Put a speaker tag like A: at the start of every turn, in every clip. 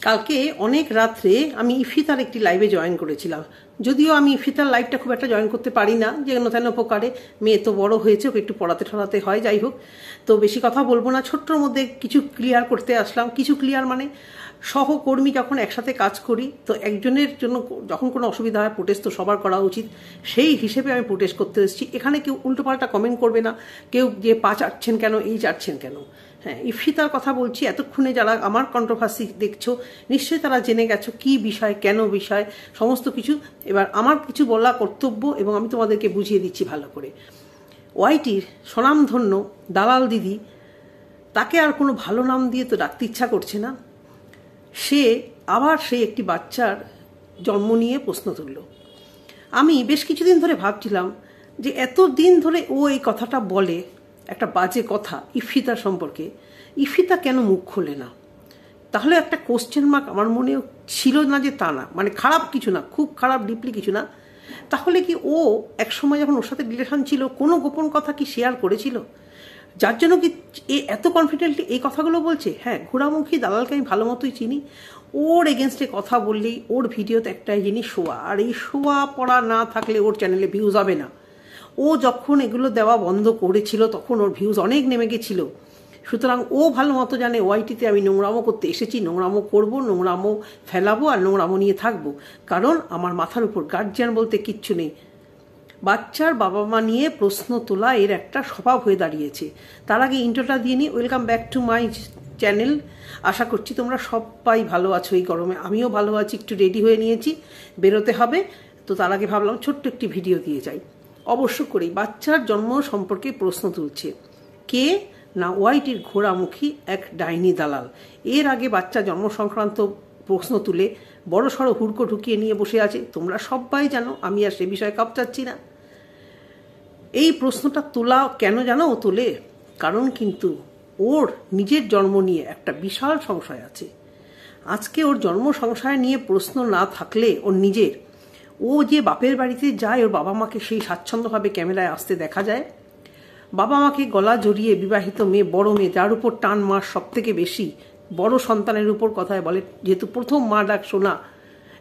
A: কালকে অনেক রাত্রে আমি ইফিতার একটি লাইভে জয়েন করেছিলাম। যদিও আমি ইফিতার লাইভটা খুব একটা জয়েন করতে পারি না, যেন তেন উপকারে, মেয়ে তো বড় হয়েছে, ওকে একটু পড়াতে ঠড়াতে হয়, যাই হোক। তো বেশি কথা বলবো না, ছোট্টর মধ্যে কিছু ক্লিয়ার করতে আসলাম। কিছু ক্লিয়ার মানে সহকর্মী যখন একসাথে কাজ করি, তো একজনের জন্য যখন কোনো অসুবিধা হয়, প্রোটেস্ট তো সবার করা উচিত, সেই হিসেবে আমি প্রোটেস্ট করতে এসেছি। এখানে কেউ উল্টোপাল্টা কমেন্ট করবে না, কেউ যে পা চাটছেন কেন, এই চাটছেন কেন। হ্যাঁ, ইফিতার কথা বলছি। এতক্ষণে যারা আমার কন্ট্রোভার্সি দেখছো, নিশ্চয়ই তারা জেনে গেছো কি বিষয়, কেন বিষয়, সমস্ত কিছু। এবার আমার কিছু বলা কর্তব্য, এবং আমি তোমাদেরকে বুঝিয়ে দিচ্ছি ভালো করে। ওয়াইটির স্বনামধন্য দালাল দিদি, তাকে আর কোনো ভালো নাম দিয়ে তো ডাকতে ইচ্ছা করছে না। সে একটি বাচ্চার জন্ম নিয়ে প্রশ্ন তুলল। আমি বেশ কিছুদিন ধরে ভাবছিলাম যে এত দিন ধরে ও এই কথাটা বলে, একটা বাজে কথা ইফিতা সম্পর্কে, ইফিতা কেন মুখ খোলে না? তাহলে একটা কোশ্চেন মার্ক আমার মনেও ছিল না, যে তা না, মানে খারাপ কিছু না, খুব খারাপ ডিপলি কিছু না। তাহলে কি ও একসময় যখন ওর সাথে রিলেশন ছিল, কোনো গোপন কথা কি শেয়ার করেছিল, যার জন্য কি এ এত কনফিডেন্টলি এই কথাগুলো বলছে? হ্যাঁ, ঘোড়ামুখী দালালকে আমি ভালো মতোই চিনি। ওর এগেনস্টে কথা বললেই ওর ভিডিওতে একটাই জিনিস শোয়া, আর এই শোয়া পড়া না থাকলে ওর চ্যানেলে ভিউজ হবে না। ও যখন এগুলো দেওয়া বন্ধ করেছিল, তখন ওর ভিউজ অনেক নেমে গেছিল। সুতরাং ও ভালো মতো জানে ওয়াইটিতে আমি নোংরামো করতে এসেছি, নোংরামো করবো, নোংরামো ফেলাবো, আর নোংরামো নিয়ে থাকবো। কারণ আমার মাথার উপর গার্জিয়ান বলতে কিচ্ছু নেই। বাচ্চার বাবা মা নিয়ে প্রশ্ন তোলা এর একটা স্বভাব হয়ে দাঁড়িয়েছে। তার আগে ইন্ট্রোটা দিয়ে নিই। Welcome back to my channel. আশা করছি তোমরা সবাই ভালো আছো এই গরমে। আমিও ভালো আছি, একটু রেডি হয়ে নিয়েছি, বেরোতে হবে। তো তার আগে ভাবলাম ছোট্ট একটি ভিডিও দিয়ে যাই। অবশ্য করেই বাচ্চার জন্ম সম্পর্কে প্রশ্ন তুলছে কে না, ওয়াইটির ঘোড়ামুখী এক ডাইনি দালাল। এর আগে বাচ্চা জন্ম সংক্রান্ত প্রশ্ন তুলে বড় সড়ো হুড়কো ঢুকিয়ে নিয়ে বসে আছে, তোমরা সবাই জানো, আমি আর সে বিষয়ে কাপচাচ্ছি না। এই প্রশ্নটা তোলা কেন জানো ও তোলে? কারণ কিন্তু ওর নিজের জন্ম নিয়ে একটা বিশাল সংশয় আছে। আজকে ওর জন্ম সংশয় নিয়ে প্রশ্ন না থাকলে ওর নিজের, ও যে বাপের বাড়িতে যায়, ওর বাবা মাকে সেই স্বাচ্ছন্দ্যভাবে ক্যামেরায় আসতে দেখা যায়। বাবা মাকে গলা জড়িয়ে বিবাহিত মেয়ে, বড় মেয়ে, যার উপর টান মার সব থেকে বেশি, বড় সন্তানের উপর কথায় বলে, যেহেতু প্রথম মা ডাক শোনা,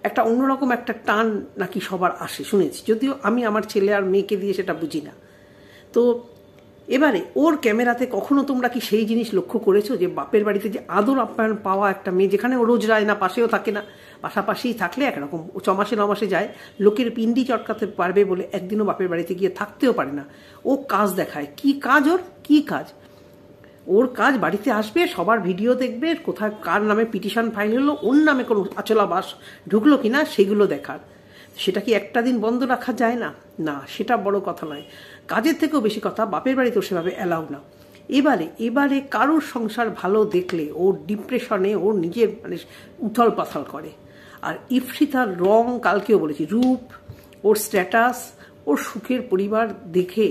A: একটা অন্যরকম একটা টান নাকি সবার আসে শুনেছি, যদিও আমি আমার ছেলে আর মেয়েকে দিয়ে সেটা বুঝি না। তো এবারে ওর ক্যামেরাতে কখনো তোমরা কি সেই জিনিস লক্ষ্য করেছো যে বাপের বাড়িতে যে আদর আপ্যায়ন পাওয়া একটা মেয়ে, যেখানে ও রোজ যায় না, পাশেও থাকে না, পাশাপাশিই থাকলে একরকম, ও 6 মাসে 9 মাসে যায়, লোকের পিন্ডি চটকাতে পারবে বলে একদিনও বাপের বাড়িতে গিয়ে থাকতেও পারে না। ও কাজ দেখায়। কি কাজ ওর? কি কাজ ওর? কাজ বাড়িতে আসবে, সবার ভিডিও দেখবে, কোথায় কার নামে পিটিশন ফাইল হলো, ওর নামে কোনো আচলা বাস ঢুকলো কিনা সেগুলো দেখার। সেটা কি একটা দিন বন্ধ রাখা যায় না? না, সেটা বড় কথা নয়। কাজের থেকেও বেশি কথা, বাপের বাড়িতেও সেভাবে অ্যালাউ না। এবারে কারোর সংসার ভালো দেখলে ওর ডিপ্রেশনে ওর নিজের মানে উথল পাথল করে। আর ইফিতার রং, কালকেও বলেছি, রূপ, ওর স্ট্যাটাস, ওর সুখের পরিবার দেখে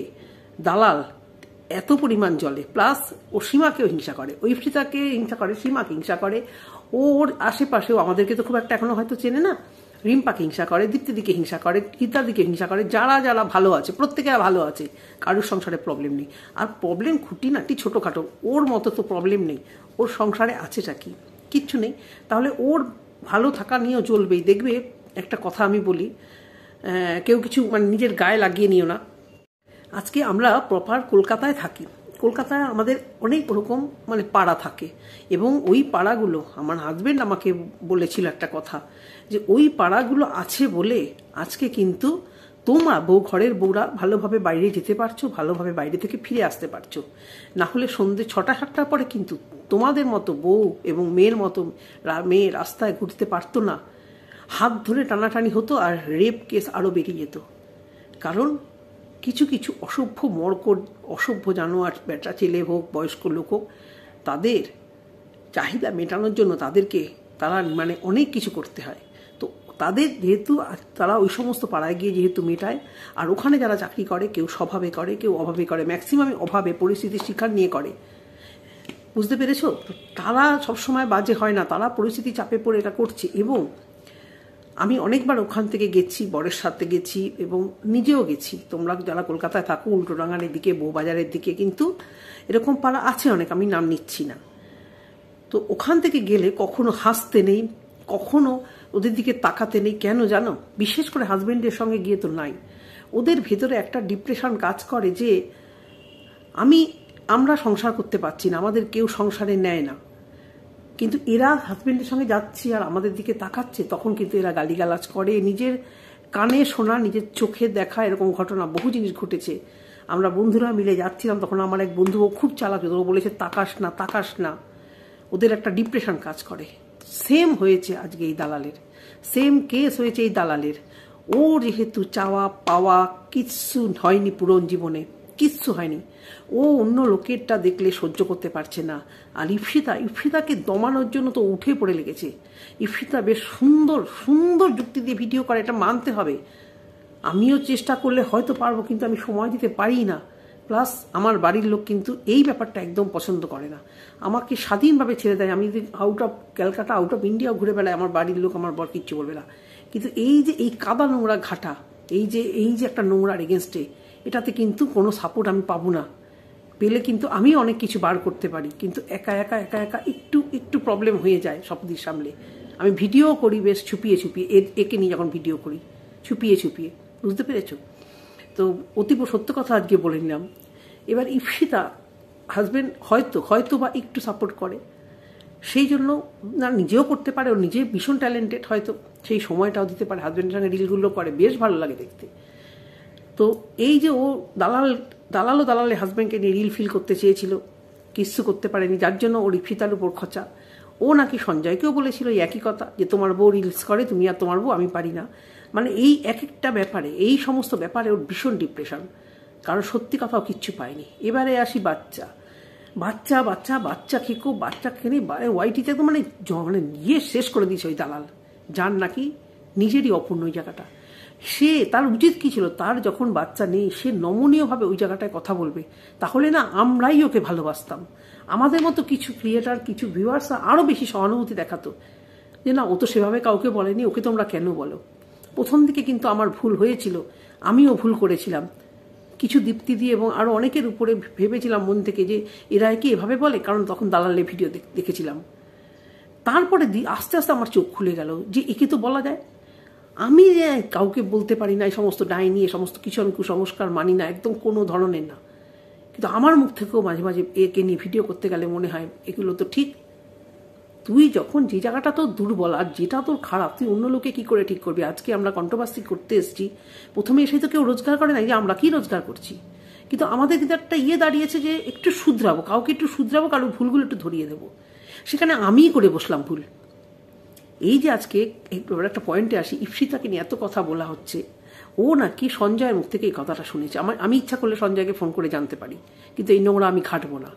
A: দালাল এত পরিমাণ জ্বলে। প্লাস ও সীমাকেও হিংসা করে, ওই ইফিতাকে হিংসা করে, সীমাকে হিংসা করে। ওর আশেপাশেও আমাদেরকে তো খুব একটা এখনো হয়তো চেনে না, রিম্পাকে হিংসা করে, দীপ্তিদিকে হিংসা করে, গীতার দিকে হিংসা করে। যারা যারা ভালো আছে, প্রত্যেকেরা ভালো আছে, কারোর সংসারে প্রবলেম নেই। আর প্রবলেম খুঁটিনাটি ছোটোখাটো, ওর মতো তো প্রবলেম নেই। ওর সংসারে আছেটা কি? কিচ্ছু নেই। তাহলে ওর ভালো থাকা নিয়েও চলবেই। দেখবে একটা কথা আমি বলি, কেউ কিছু মানে নিজের গায়ে লাগিয়ে নিও না। আজকে আমরা প্রপার কলকাতায় থাকি। কলকাতায় আমাদের অনেক রকম মানে পাড়া থাকে, এবং ওই পাড়াগুলো, আমার হাজবেন্ড আমাকে বলেছিল একটা কথা, যে ওই পাড়াগুলো আছে বলে আজকে কিন্তু তোমরা ঘরের বউরা ভালোভাবে বাইরে যেতে পারছো, ভালোভাবে বাইরে থেকে ফিরে আসতে পারছো। না হলে সন্ধ্যে 6টা-7টার পরে কিন্তু তোমাদের মতো বউ এবং মেয়ের মতো মেয়ে রাস্তায় ঘুরতে পারতো না। হাত ধরে টানাটানি হতো, আর রেপ কেস আরও বেরিয়ে যেত। কারণ কিছু কিছু অসভ্য মরকট, অসভ্য জানোয়ার, বেটা ছেলে হোক, বয়স্ক লোক হোক, তাদের চাহিদা মেটানোর জন্য তারা মানে অনেক কিছু করতে হয়। তো তাদের যেহেতু তারা ওই সমস্ত পাড়ায় গিয়ে যেহেতু মেটায়, আর ওখানে যারা চাকরি করে, কেউ স্বভাবে করে, কেউ অভাবে করে, ম্যাক্সিমামই অভাবে, পরিস্থিতির শিকার নিয়ে করে। বুঝতে পেরেছ? তারা সবসময় বাজে হয় না, তারা পরিস্থিতি চাপে পড়ে এটা করছে। এবং আমি অনেকবার ওখান থেকে গেছি, বরের সাথে গেছি এবং নিজেও গেছি। তোমরা যারা কলকাতায় থাকো, উল্টোডাঙ্গার দিকে, বউবাজারের দিকে কিন্তু এরকম পাড়া আছে অনেক, আমি নাম নিচ্ছি না। তো ওখান থেকে গেলে কখনো হাসতে নেই, কখনো ওদের দিকে তাকাতে নেই। কেন জানো? বিশেষ করে হাজবেন্ডের সঙ্গে গিয়ে তো নাই, ওদের ভেতরে একটা ডিপ্রেশন কাজ করে যে আমরা সংসার করতে পারছি না, আমাদের কেউ সংসারে নেয় না। কিন্তু এরা হাজবেন্ডের সঙ্গে যাচ্ছে আর আমাদের দিকে তাকাচ্ছে, তখন কিন্তু এরা গালিগালাজ করে। নিজের কানে শোনা, নিজের চোখে দেখা এরকম ঘটনা বহু জিনিস ঘটেছে। আমরা বন্ধুরা মিলে যাচ্ছিলাম, তখন আমার এক বন্ধু খুব চালাক, ও বলেছে তাকাস না তাকাস না। ওদের একটা ডিপ্রেশন কাজ করে। সেম হয়েছে আজকে এই দালালের, সেম কেস হয়েছে এই দালালের। ও যেহেতু চাওয়া পাওয়া কিচ্ছু হয়নি পূরণ জীবনে, কিচ্ছু হয়নি, ও অন্য লোকেরটা দেখলে সহ্য করতে পারছে না। আর ইপসিতাকে দমানোর জন্য তো উঠে পড়ে লেগেছে। ইপসিতা বেশ সুন্দর সুন্দর যুক্তি দিয়ে ভিডিও করে, এটা মানতে হবে। আমিও চেষ্টা করলে হয়তো পারবো, কিন্তু আমি সময় দিতে পারি না। প্লাস আমার বাড়ির লোক কিন্তু এই ব্যাপারটা একদম পছন্দ করে না, আমাকে স্বাধীনভাবে ছেড়ে দেয়। আমি যদি out of Calcutta, out of ইন্ডিয়াও ঘুরে বেড়াই, আমার বাড়ির লোক, আমার বর কিচ্ছু বলবে না। কিন্তু এই যে এই কাদা নোংরা ঘাটা, এই যে একটা নোংরার এগেনস্টে, এটাতে কিন্তু কোনো সাপোর্ট আমি পাবো না। পেলে কিন্তু আমি অনেক কিছু বার করতে পারি, কিন্তু একা একা একটু প্রবলেম হয়ে যায় সবদিক সামলে। আমি ভিডিও করি বেশ ছুপিয়ে একে নিয়ে যখন ভিডিও করি ছুপিয়ে, বুঝতে পেরেছ? তো অতীব সত্য কথা আজকে বলে নিলাম। এবার ইপসিতা হাজবেন্ড হয়তো বা একটু সাপোর্ট করে, সেই জন্য না নিজেও করতে পারে, ও নিজে ভীষণ ট্যালেন্টেড, হয়তো সেই সময়টাও দিতে পারে। হাজবেন্ডের সঙ্গে রিলগুলো করে, বেশ ভালো লাগে দেখতে। তো এই যে ও দালালের হাজবেন্ডকে নিয়ে রিল ফিল করতে চেয়েছিল, কিচ্ছু করতে পারেনি, যার জন্য ওর ইপসিতার উপর খচা। ও নাকি সঞ্জয়কেও বলেছিল এই একই কথা, যে তোমার বউ রিলস করে, তুমি আর তোমার বউ, আমি পারি না। মানে এই এক একটা ব্যাপারে, এই সমস্ত ব্যাপারে ওর ভীষণ ডিপ্রেশন, কারণ সত্যি কথাও কিচ্ছু পায়নি। এবারে আসি বাচ্চা খেকো, বাচ্চা খেয়ে ওয়াইটিতে তো মানে নিয়ে শেষ করে দিয়েছে ওই দালাল, যার নাকি নিজেরই অপূর্ণ ওই জায়গাটা। তার উচিত কি ছিল, তার যখন বাচ্চা নেই সে নমনীয়ভাবে ওই জায়গাটায় কথা বলবে, তাহলে না আমরাই ওকে ভালোবাসতাম। আমাদের মতো কিছু ক্রিয়েটার, কিছু ভিউয়ার্সরা আরও বেশি সহানুভূতি দেখাতো, যে না ও তো সেভাবে কাউকে বলেনি, ওকে তোমরা কেন বলো। প্রথম দিকে কিন্তু আমার ভুল হয়েছিল, আমিও ভুল করেছিলাম কিছু দীপ্তি দিয়ে, এবং আরও অনেকের উপরে ভেবেছিলাম মন থেকে যে এরা কি এভাবে বলে, কারণ তখন দালালের ভিডিও দেখেছিলাম। তারপরে আস্তে আস্তে আমার চোখ খুলে গেল যে একে তো বলা যায়। আমি কাউকে বলতে পারি না এই সমস্ত ডাইনি, এই সমস্ত কিছু আমি কুসংস্কার মানি না, একদম কোনো ধরনের না। কিন্তু আমার মুখ থেকেও মাঝে মাঝে একে নিয়ে ভিডিও করতে গেলে মনে হয় এগুলো তো ঠিক। তুই যখন যে জায়গাটা তোর দুর্বল আর যেটা তোর খারাপ, তুই অন্য লোকে কি করে ঠিক করবি? আজকে আমরা কন্ট্রোভার্সি করতে এসেছি, প্রথমে এসে তো কেউ রোজগার করে না যে আমরা কি রোজগার করছি, কিন্তু আমাদের কিন্তু একটা দাঁড়িয়েছে যে একটু শুধরাবো, কাউকে একটু শুধরাবো, কারোর ভুলগুলো একটু ধরিয়ে দেবো। সেখানে আমিই করে বসলাম ভুল। এই যে আজকে একটা পয়েন্টে আসি, ইপসিতাকে নিয়ে এত কথা বলা হচ্ছে, ও নাকি সঞ্জয়ের মুখ থেকে এই কথাটা শুনেছে। আমি ইচ্ছা করলে সঞ্জয়কে ফোন করে জানতে পারি, কিন্তু এই নোংরা আমি খাটবো না।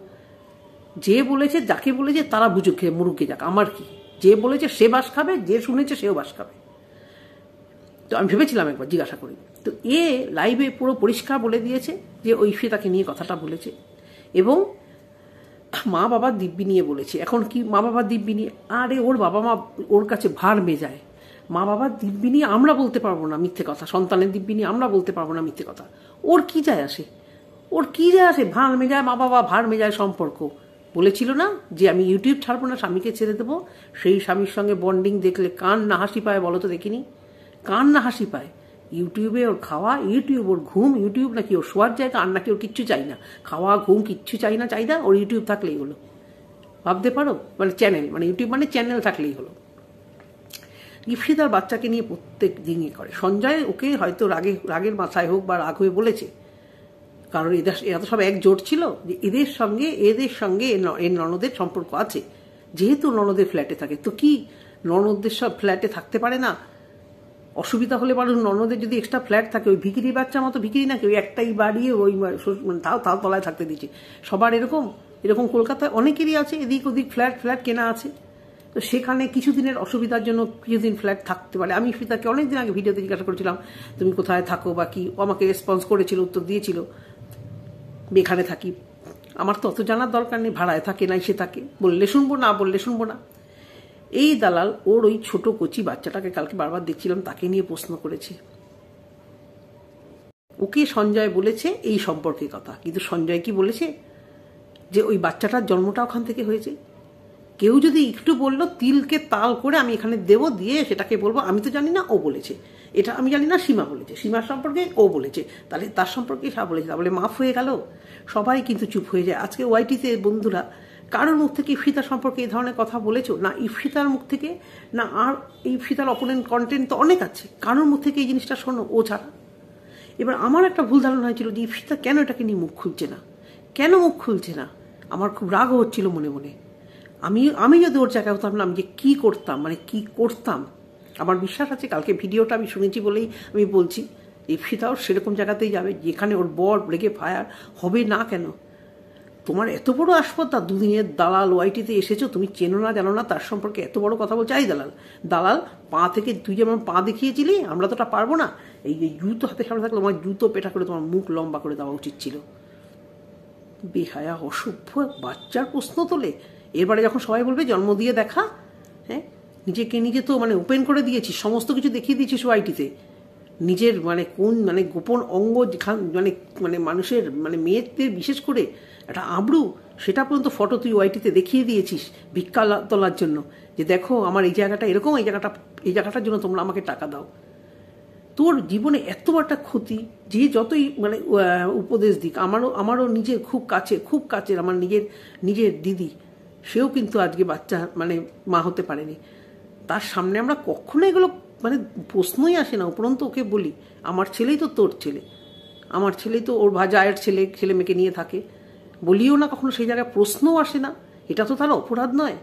A: যে বলেছে, যাকে বলেছে তারা বুঝুক, খেয়ে মুরুকে যাক, আমার কি। যে বলেছে সে বাস খাবে, যে শুনেছে সেও বাস খাবে। তো আমি ভেবেছিলাম একবার জিজ্ঞাসা করি, তো লাইভে পুরো পরিষ্কার বলে দিয়েছে যে ওই ইপসিতাকে নিয়ে কথাটা বলেছে, এবং মা বাবার দিব্যি নিয়ে বলেছে। এখন কি মা বাবার দিব্যি নিয়ে, আরে ওর বাবা মা ওর কাছে ভার মেজায়, মা বাবার দিব্যি নিয়ে আমরা বলতে পারবো না মিথ্যে কথা, সন্তানের দিব্যি নিয়ে আমরা বলতে পারবো না মিথ্যে কথা। ওর কি যায় আসে, ভার মেজায় মা বাবা, ভার মেজায় সম্পর্ক। বলেছিল না যে আমি ইউটিউব ছাড়বো না, স্বামীকে ছেড়ে দেবো। সেই স্বামীর সঙ্গে বন্ডিং দেখলে কান না হাসি পায়, বলো তো দেখিনি? কান না হাসি পায়। ইউটিউবে ওর খাওয়া, ইউটিউব ওর ঘুম, ইউটিউব নাকি ওর শোয়ার জায়গা, আর নাকি ওর কিচ্ছু চাই না, খাওয়া ঘুম কিচ্ছু চাই না, চাহিদা ওর ইউটিউব থাকলেই হলো। ভাবতে পারো, মানে চ্যানেল, মানে ইউটিউব মানে চ্যানেল থাকলেই হলো। ইপসিতার বাচ্চাকে নিয়ে প্রত্যেক দিনই করে। সঞ্জয় ওকে হয়তো রাগের মাথায় হোক বা রাগ হয়ে বলেছে, কারণ এরা তো সব একজোট ছিল যে এদের সঙ্গে এর ননদের সম্পর্ক আছে, যেহেতু ননদের ফ্ল্যাটে থাকে। তো কি ননদদের সব ফ্ল্যাটে থাকতে পারে না? অসুবিধা হলে পারে, ননদের যদি এক্সট্রা ফ্ল্যাট থাকে, ওই ভিকিরি বাচ্চা মতো ভিকিরি নাকি, ওই একটাই বাড়িয়ে ওই তাও তলায় থাকতে দিচ্ছে। সবার এরকম কলকাতায় অনেকেরই আছে, এদিক ওদিক ফ্ল্যাট কেনা আছে। তো সেখানে কিছুদিনের অসুবিধার জন্য কিছুদিন ফ্ল্যাট থাকতে পারে। আমি ইপসিতাকে অনেকদিন আগে ভিডিওতে জিজ্ঞাসা করেছিলাম তুমি কোথায় থাকো বা কি, ও আমাকে রেসপন্স করেছিল, উত্তর দিয়েছিল এখানে থাকি। আমার তো অত জানার দরকার নেই, ভাড়ায় থাকে নাই সে থাকে, বললে শুনবো না। এই দালাল ওর ওই ছোট কচি বাচ্চাটাকে কালকে বারবার দেখছিলাম, তাকে নিয়ে প্রশ্ন করেছে। ওকে সঞ্জয় বলেছে এই সম্পর্কে কথা, কিন্তু সঞ্জয় কি বলেছে যে ওই বাচ্চাটার জন্মটা ওখান থেকে হয়েছে? কেউ যদি একটু বললো তিলকে তাল করে আমি এখানে দেবো, দিয়ে সেটাকে বলবো আমি তো জানি না, ও বলেছে, এটা আমি জানি না, সীমা বলেছে, সীমার সম্পর্কে ও বলেছে, তাহলে তার সম্পর্কে সা বলেছে, তাহলে মাফ হয়ে গেল। সবাই কিন্তু চুপ হয়ে যায়। আজকে ওয়াইটিতে বন্ধুরা কারোর মুখ থেকে ইফিতা সম্পর্কে এই ধরনের কথা বলেছো না? ইফিতার মুখ থেকে না, আর ইফিতার অপোনেন্ট কন্টেন্ট তো অনেক আছে, কারোর মুখ থেকে এই জিনিসটা শোনো, ও ছাড়া। এবার আমার একটা ভুল ধারণা হয়েছিল যে ইফিতা কেন এটাকে নিয়ে মুখ খুলছে না, কেন মুখ খুলছে না। আমার খুব রাগ হচ্ছিল মনে মনে। আমি যদি ওর জায়গায় হতাম না, আমি যে কী করতাম, মানে কী করতাম। আমার বিশ্বাস আছে কালকে ভিডিওটা আমি শুনেছি বলেই আমি বলছি, ইফিতাও সেরকম জায়গাতেই যাবে যেখানে ওর বর লেগে ফায়ার হবে না কেন। তোমার এত বড় আসপত্তা, দুদিনের দালাল ওয়াইটিতে এসেছো, তুমি চেনো না জানো না, তার সম্পর্কে এত বড় কথা বলছো। এই দালাল পা থেকে তুই যেমন পা দেখিয়েছিলি, আমরা তো ওটা পারবো না। এই যে জুতো হাতে সামনে থাকলে তোমার জুতো পেটা করে তোমার মুখ লম্বা করে দেওয়া উচিত ছিল। বেহায়া অসভ্য বাচ্চার প্রশ্ন তোলে। এরপরে যখন সবাই বলবে জন্ম দিয়ে দেখা, হ্যাঁ নিজেকে নিজে তো মানে ওপেন করে দিয়েছিস, সমস্ত কিছু দেখিয়ে দিয়েছিস ওয়াইটিতে। নিজের মানে কোন মানে গোপন অঙ্গ যেখান মানে মানে মানুষের মানে মেয়েদের বিশেষ করে একটা আবরু, সেটা পর্যন্ত ফটো তুই ওয়াইটিতে দেখিয়ে দিয়েছিস ভিক্ষা তোলার জন্য, যে দেখো আমার এই জায়গাটা এরকম, এই জায়গাটার জন্য তোমরা আমাকে টাকা দাও। তোর জীবনে এত একটা ক্ষতি, যে যতই মানে উপদেশ দিক, আমারও নিজের খুব কাছের আমার নিজের দিদি, সেও কিন্তু আজকে বাচ্চা মানে মা হতে পারেনি। তার সামনে আমরা কখনো এগুলো মানে প্রশ্নই আসে না। উপরন্তু ওকে বলি আমার ছেলেই তো তোর ছেলে, আমার ছেলেই তো ওর ভাজায়ের ছেলে মেয়েকে নিয়ে থাকে, বলিও না কখনো, সেই জায়গায় প্রশ্নও আসে না। এটা তো তার অপরাধ নয়।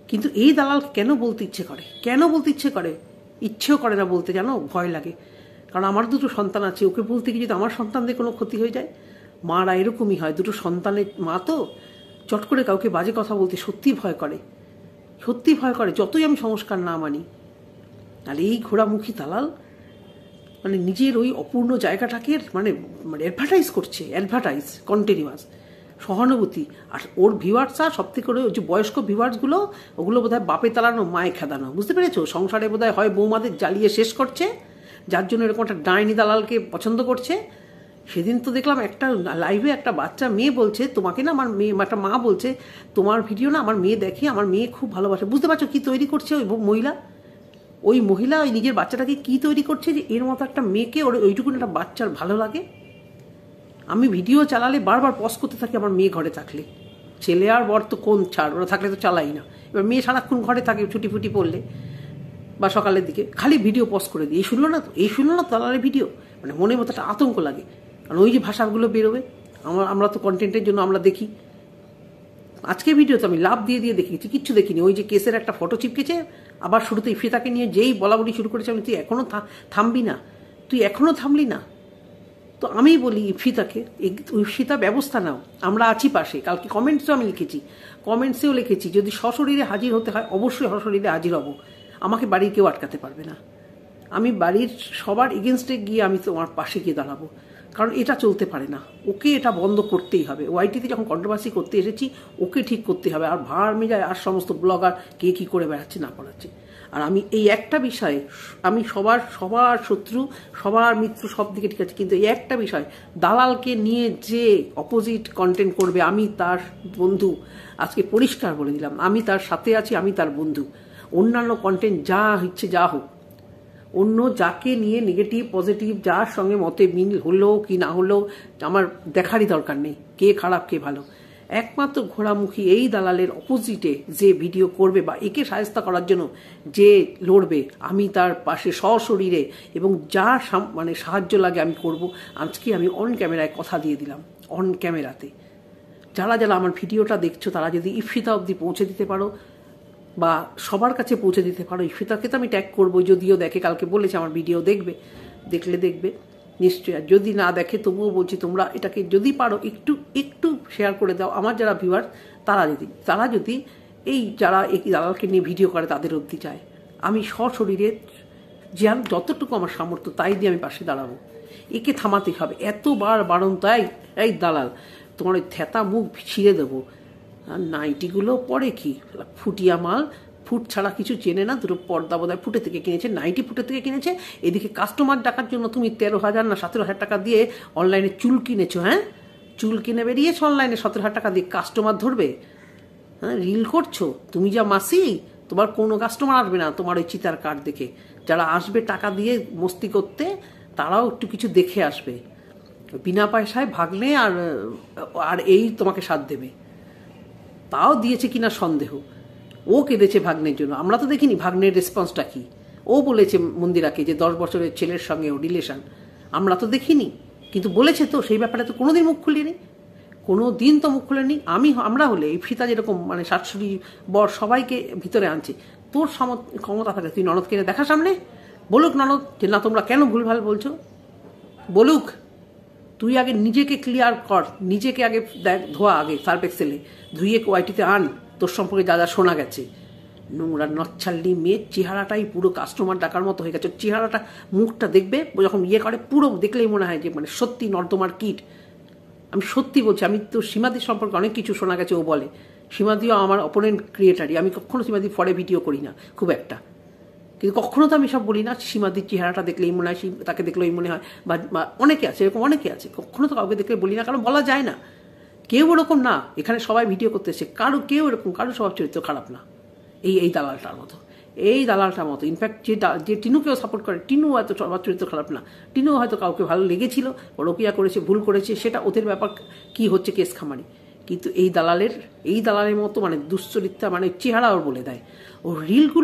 A: কিন্তু এই দালাল কেন বলতে ইচ্ছে করে, ইচ্ছেও করে না বলতে, জানো ভয় লাগে। কারণ আমার দুটো সন্তান আছে, ওকে বলতে গিয়ে যদি আমার সন্তানদের কোনো ক্ষতি হয়ে যায়, মারা এরকমই হয়, দুটো সন্তানের মা তো চট করে কাউকে বাজে কথা বলতে সত্যি ভয় করে, যতই আমি সংস্কার না মানি। আর এই ঘোড়ামুখী দালাল মানে নিজের ওই অপূর্ণ জায়গাটাকে মানে অ্যাডভার্টাইজ করছে, কন্টিনিউয়াস সহানুভূতি। আর ওর ভিউয়ার্সরা সব থেকে করে ওই যে বয়স্ক ভিউয়ার্সগুলো, ওগুলো বোধহয় বাপে তালানো মায়ে খেদানো, বুঝতে পেরেছো? সংসারে বোধহয় হয় বৌমাদের জ্বালিয়ে শেষ করছে, যার জন্য এরকম একটা ডাইনি দালালকে পছন্দ করছে। সেদিন তো দেখলাম একটা লাইভে একটা বাচ্চা মেয়ে বলছে, তোমাকে না আমার মেয়ে, একটা মা বলছে তোমার ভিডিও না আমার মেয়ে দেখে, আমার মেয়ে খুব ভালোবাসে। বুঝতে পারছো কি তৈরি করছে ওই মহিলা ওই নিজের বাচ্চাটাকে কি তৈরি করছে, যে এর মতো একটা মেয়েকে ওইটুকুন একটা বাচ্চার ভালো লাগে। আমি ভিডিও চালালে বারবার পজ করতে থাকি আমার মেয়ে ঘরে থাকলে। ছেলে আর বর তো কোন ছাড়, ওরা থাকলে তো চালাই না। এবার মেয়ে সারাক্ষণ ঘরে থাকে ছুটি ফুটি পড়লে বা সকালের দিকে, খালি ভিডিও পজ করে দিই, এই শুনলো না দালালের ভিডিও, মানে মনের মতো একটা আতঙ্ক লাগে। কারণ ওই যে ভাষাগুলো বেরোবে, আমরা তো কন্টেন্টের জন্য আমরা দেখি। আজকে ভিডিও তো আমি লাভ দিয়ে দেখিয়েছি, কিচ্ছু দেখিনি। ওই যে কেসের একটা ফটো চিপকেছে, আবার শুরুতে ইফিতাকে নিয়ে যেই বলাবলি শুরু করেছে, আমি তুই এখনো থামবি না, তুই এখনো থামলি না। তো আমি বলি ইফিতা ব্যবস্থা নাও, আমরা আছি পাশে। কালকে কমেন্টসেও লিখেছি যদি সশরীরে হাজির হতে হয় অবশ্যই সশরীরে হাজির হব, আমাকে বাড়ির কেউ আটকাতে পারবে না। আমি বাড়ির সবার এগেনস্টে গিয়ে আমি তোমার পাশে গিয়ে দাঁড়াবো, কারণ এটা চলতে পারে না। ওকে এটা বন্ধ করতেই হবে। ওয়াইটিতে যখন কন্ট্রোভার্সি করতে এসেছি, ওকে ঠিক করতে হবে। আর ভাড় মেজায় আর সমস্ত ব্লগার কে কী করে বেড়াচ্ছে না করাচ্ছে। আর আমি এই একটা বিষয়ে, আমি সবার শত্রু সবার মিত্র সব দিকে ঠিক আছে, কিন্তু এই একটা বিষয়, দালালকে নিয়ে যে অপোজিট কন্টেন্ট করবে আমি তার বন্ধু, আজকে পরিষ্কার বলে দিলাম, আমি তার সাথে আছি, আমি তার বন্ধু। অন্যান্য কন্টেন্ট যা ইচ্ছে যা হোক, অন্য যাকে নিয়ে নেগেটিভ পজিটিভ যার সঙ্গে মতে মিল হলো কি না হলো আমার দেখারই দরকার নেই, কে খারাপ কে ভালো। একমাত্র ঘোড়ামুখী এই দালালের অপোজিটে যে ভিডিও করবে বা একে সাহায্য করার জন্য যে লড়বে, আমি তার পাশে সশরীরে এবং যা মানে সাহায্য লাগে আমি করব। আজকে আমি অন ক্যামেরায় কথা দিয়ে দিলাম, অন ক্যামেরাতে। যারা আমার ভিডিওটা দেখছো তারা যদি ইফিতা অবধি পৌঁছে দিতে পারো বা সবার কাছে পৌঁছে দিতে পারো, ইফিতাকে তো আমি ট্যাগ করবো, যদিও দেখে, কালকে বলেছে আমার ভিডিও দেখবে নিশ্চয়ই। আর যদি না দেখে তবুও বলছি তোমরা এটাকে যদি পারো একটু শেয়ার করে দাও। আমার যারা ভিউয়ার তারা যদি এই যারা এই দালালকে নিয়ে ভিডিও করে তাদের অবধি যায়, আমি সশরীরে যতটুকু আমার সামর্থ্য তাই দিয়ে আমি পাশে দাঁড়াবো। একে থামাতেই হবে। এতবার বারণ, তাই এই দালাল তোমার ওই থ্যাতা মুখ ছিঁড়ে দেবো। আর নাইটিগুলো পরে কি ফুটিয়া মাল, ফুট ছাড়া কিছু চেনে না। দুটো পর্দা বোধহয় ফুটে থেকে কিনেছে, নাইটি ফুটে থেকে কিনেছে। এদিকে কাস্টমার ডাকার জন্য তুমি 13,000 না 17,000 টাকা দিয়ে অনলাইনে চুল কিনেছো। হ্যাঁ, চুল কিনে বেরিয়েছো অনলাইনে 17,000 টাকা দিয়ে, কাস্টমার ধরবে? হ্যাঁ, রিল করছো তুমি যা মাসি, তোমার কোনো কাস্টমার আসবে না তোমার ওই চিতার কার্ড দেখে। যারা আসবে টাকা দিয়ে মস্তি করতে, তারাও একটু কিছু দেখে আসবে। বিনা পয়সায় ভাগ্নে আর আর এই তোমাকে সাথ দেবে, তাও দিয়েছে কিনা সন্দেহ। ও কেঁদেছে ভাগ্নের জন্য, আমরা তো দেখিনি ভাগ্নের রেসপন্সটা কি। ও বলেছে মন্দিরাকে যে 10 বছরের ছেলের সঙ্গে ও রিলেশন, আমরা তো দেখিনি, কিন্তু বলেছে তো, সেই ব্যাপারে তো কোনোদিন মুখ খুলিনি, কোনো দিন তো মুখ খুলেনি। আমরা হলে এই ফিতা যেরকম মানে শাশুড়ি বর সবাইকে ভিতরে আনছে, তোর ক্ষমতা থাকে তুই ননদকে দেখা সামনে বলুক ননদ যে না তোমরা কেন ভুলভাল বলছো, বলুক। তুই আগে নিজেকে ক্লিয়ার কর, নিজেকে আগে দেখ, ধোয়া আগে সার্ফ এক্সেলে ধুয়ে ওয়াইটিতে আন তোর সম্পর্কে যা যা শোনা গেছে। নোংরা নচ্ছাল্লি মেয়ের চেহারাটাই পুরো কাস্টমার ডাকার মতো হয়ে গেছে। চেহারাটা, মুখটা দেখবে যখন করে, পুরো দেখলেই মনে হয় যে মানে সত্যি নর্দমার কীট। আমি সত্যি বলছি, আমি তো সীমাদির সম্পর্কে অনেক কিছু শোনা গেছে। ও বলে সীমাদিও আমার অপোনেন্ট ক্রিয়েটারই, আমি কখনো সীমাদি ফরে ভিডিও করি না খুব একটা, কিন্তু কখনো তো আমি সব বলি না সীমাদির চেহারাটা দেখলেই মনে হয়, তাকে দেখলেই মনে হয়, বা অনেকে আছে এরকম, অনেকে আছে, কখনো তো কাউকে দেখলে বলি না, কারণ বলা যায় না। কেউ ওরকম না, এখানে সবাই ভিডিও করতে এসেছে, কেউ এরকম কারো স্বভাব চরিত্র খারাপ না। এই দালালটার মতো, ইনফ্যাক্ট যে টিনুকেও সাপোর্ট করে, টিনু এত স্বভাব চরিত্র খারাপ না। টিনু হয়তো কাউকে ভালো লেগেছিল, রোকিয়া করেছে, ভুল করেছে, সেটা ওদের ব্যাপার, কি হচ্ছে কেস খামারি। কিন্তু এই দালালের মতো মানে দুশ্চরিত্রা, মানে চেহারা ওর বলে দেয়। ওর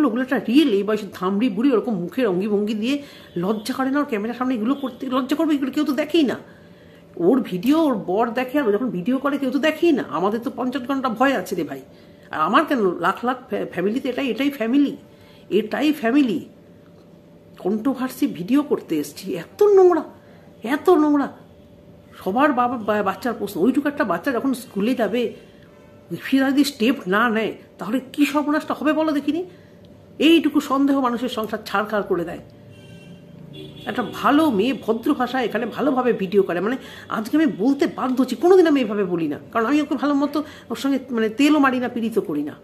A: ওগুলো একটা রিল, এই বয়সে ধামড়ি বুড়ি ওরকম মুখের অঙ্গি দিয়ে লজ্জা করে না ওর ক্যামেরার সামনে এগুলো করতে? লজ্জা করবে এগুলো? কেউ তো দেখেই না ওর ভিডিও, ওর বর দেখে, আর যখন ভিডিও করে কেউ তো দেখেই না। আমাদের তো 50 ঘন্টা ভয় আছে রে ভাই। আর আমার কেন, লাখ লাখ ফ্যামিলিতে এটাই ফ্যামিলি। কন্ট্রোভার্সি ভিডিও করতে এসছি, এত নোংরা। সবার বাচ্চার প্রশ্ন, ওইটুকু একটা বাচ্চা যখন স্কুলে যাবে, ফিরা যদি স্টেপ না নেয় তাহলে কি সর্বনাশটা হবে বলো দেখিনি। এইটুকু সন্দেহ মানুষের সংসার ছাড়খাড় করে দেয়। একটা ভালো মেয়ে ভদ্র ভাষায় এখানে ভালোভাবে ভিডিও করে, মানে আজকে আমি বলতে বাধ্য হচ্ছি, কোনোদিন আমি এইভাবে বলি না, কারণ আমি ওকে ভালো মতো ওর সঙ্গে মানে তেলও মারি না, পীড়িত করি না।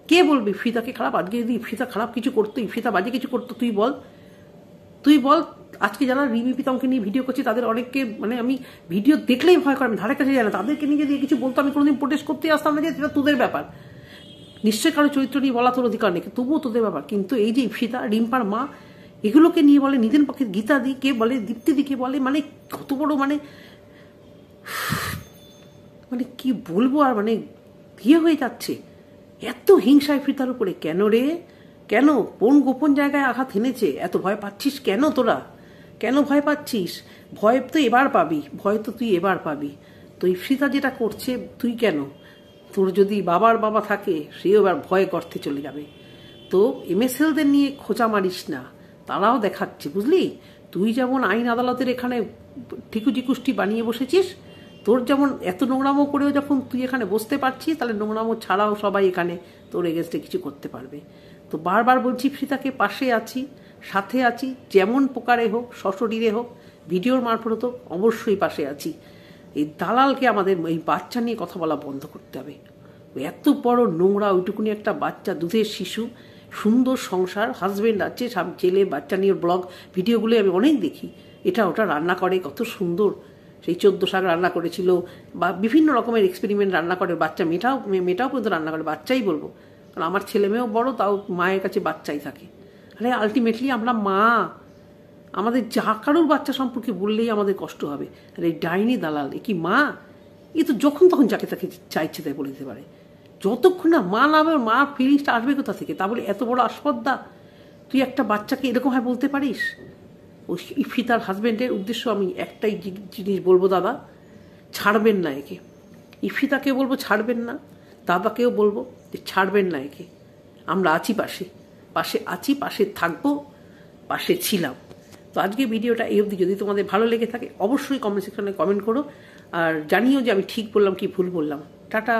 A: কে বলবি ফিতাকে খারাপ? আজকে যদি ফিতা খারাপ কিছু করতো, ফিতা বাজে কিছু করতো, তুই বল। আজকে যারা রিমি পিতামকে নিয়ে ভিডিও করছি তাদের অনেককে মানে আমি ভিডিও দেখলেই ভয় করে, আমি ধারে কাছে যাই না। তাদেরকে নিয়ে যদি কিছু বলতো আমি কোনোদিন প্রোটেস্ট করতে আসতাম না, যে সেটা তোদের ব্যাপার, নিশ্চয়ই কারো চরিত্র নিয়ে বলা তোর অধিকার নেই, তবুও তোদের ব্যাপার। কিন্তু এই যে ফিতা, রিম্পার মা, এগুলোকে নিয়ে বলে নিজের পক্ষে, গীতা দি কে বলে, দীপ্তি দিকে বলে, মানে কত বড় মানে কি বলবো আর, মানে হয়ে যাচ্ছে। এত হিংসায় ফিতার উপরে কেন রে? কেন? কোন গোপন জায়গায় আঘাত এনেছে? এত ভয় পাচ্ছিস কেন তোরা? কেন ভয় পাচ্ছিস? ভয় তো তুই এবার পাবি। তো ফিতা যেটা করছে তুই কেন? তোর যদি বাবার বাবা থাকে, সেও এবার ভয়ে গর্তে চলে যাবে। তো এমএসএলদের নিয়ে খোঁচা মারিস না, তারাও দেখাচ্ছে, বুঝলি? তুই যেমন আইন আদালতের এখানে ঠিকুজিকুষ্টি বানিয়ে বসেছিস, তোর যেমন এত নোংরামো করেও যখন তুই এখানে বসতে পারছিস, তাহলে নোংরামো ছাড়াও সবাই এখানে তোর এগেনস্টে কিছু করতে পারবে। তো বারবার বলছি, ফিতাকে পাশে আছি, সাথে আছি, যেমন প্রকারে হোক, সশরীরে হোক, ভিডিওর মারফত হোক, অবশ্যই পাশে আছি। এই দালালকে আমাদের এই বাচ্চা নিয়ে কথা বলা বন্ধ করতে হবে। এত বড় নোংরা, ওইটুকুনি একটা বাচ্চা, দুধের শিশু, সুন্দর সংসার, হাজবেন্ড আছে, ছেলে বাচ্চা নিয়ে ব্লগ ভিডিওগুলো আমি অনেক দেখি। এটা ওটা রান্না করে কত সুন্দর, সেই 14 শাক রান্না করেছিল, বা বিভিন্ন রকমের এক্সপেরিমেন্ট রান্না করে। বাচ্চা মেয়েটাও পর্যন্ত রান্না করে, বাচ্চাই বলবো, কারণ আমার ছেলে মেয়েও বড়, তাও মায়ের কাছে বাচ্চাই থাকে। আরে আলটিমেটলি আমরা মা, আমাদের যা কারোর বাচ্চা সম্পর্কে বললেই আমাদের কষ্ট হবে। আর এই ডাইনি দালাল, এ কি মা? এ তো যখন তখন যাকে তাকে চাইছে তাই বলে দিতে পারে। যতক্ষণ না মা নামে, মা ফিলিংসটা আসবে কোথা থেকে? তা বলে এত বড় আসপদ্দা তুই একটা বাচ্চাকে এরকম হয় বলতে পারিস? ওই ইফিতার হাজবেন্ডের উদ্দেশ্য আমি একটাই জিনিস বলবো, দাদা ছাড়বেন না একে। ইফিতাকে বলবো ছাড়বেন না, দাদাকেও বলবো যে ছাড়বেন না একে। আমরা আছি পাশে থাকবো, পাশে ছিলাম। তো আজকে ভিডিওটা এই অবধি। যদি তোমাদের ভালো লেগে থাকে অবশ্যই কমেন্ট সেকশনে কমেন্ট করো, আর জানিও যে আমি ঠিক বললাম কি ভুল বললাম। টাটা।